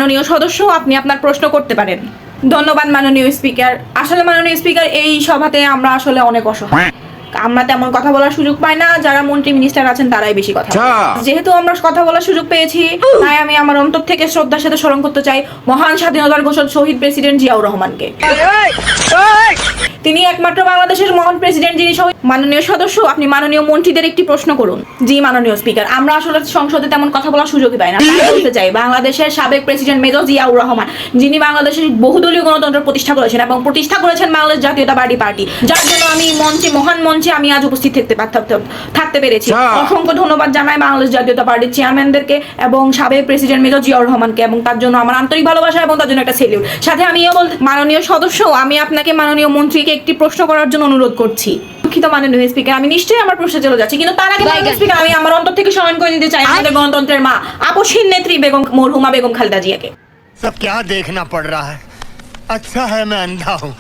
মাননীয় সদস্য, আপনি আপনার প্রশ্ন করতে পারেন। ধন্যবাদ মাননীয় স্পিকার। আসলে মাননীয় স্পিকার, এই সভাতে আমরা আসলে অনেক অসহায়, আমরা তেমন কথা বলার সুযোগ পাই না। যারা মন্ত্রী মিনিস্টার আছেন তারাই বেশি কথা বলেন। যেহেতু আমরা কথা বলার সুযোগ পেয়েছি, তাই আমি আমার অন্তর থেকে শ্রদ্ধার সাথে স্মরণ করতে চাই মহান স্বাধীনতার ঘোষক শহীদ প্রেসিডেন্ট জিয়াউর রহমানকে। তিনি একমাত্র বাংলাদেশের মহান প্রেসিডেন্ট যিনি শহীদ। মাননীয় সদস্য, আপনি মাননীয় মন্ত্রীদের একটি প্রশ্ন করুন। জি মাননীয় স্পিকার, আমরা আসলে সংসদে তেমন কথা বলার সুযোগই পাই না। তাই বলতে চাই, বাংলাদেশের সাবেক প্রেসিডেন্ট মেজর জিয়াউর রহমান, যিনি বাংলাদেশের বহুদলীয় গণতন্ত্র প্রতিষ্ঠা করেছেন এবং প্রতিষ্ঠা করেছেন বাংলাদেশ জাতীয়তাবাদী পার্টি, যার জন্য আমি মঞ্চে, মহান মঞ্চে আমি আজ উপস্থিত থাকতে পেরেছি। অসংখ্য ধন্যবাদ জানাই বাংলাদেশ জাতীয়তা পার্টির চেয়ারম্যানদেরকে এবং সাবেক প্রেসিডেন্ট মেজর জিয়াউর রহমানকে, এবং তার জন্য আমার আন্তরিক ভালোবাসা এবং তার জন্য একটা সেলিউট। সাথে আমি মাননীয় সদস্য, আমি আপনাকে মাননীয় মন্ত্রীকে একটি প্রশ্ন করার জন্য অনুরোধ করছি। দুঃখিত মাননীয় স্পিকার, আমি নিশ্চয়ই আমার প্রশ্নে চলে যাচ্ছি, কিন্তু তার আগে মাননীয় স্পিকার, আমি আমার অন্তর থেকে স্মরণ করে নিতে চাই আমাদের গণতন্ত্রের মা, আপসহীন নেত্রী মরহুমা বেগম খালেদা জিয়াকে। सब क्या देखना पड़ रहा है? अच्छा है मैं अंधा हूँ।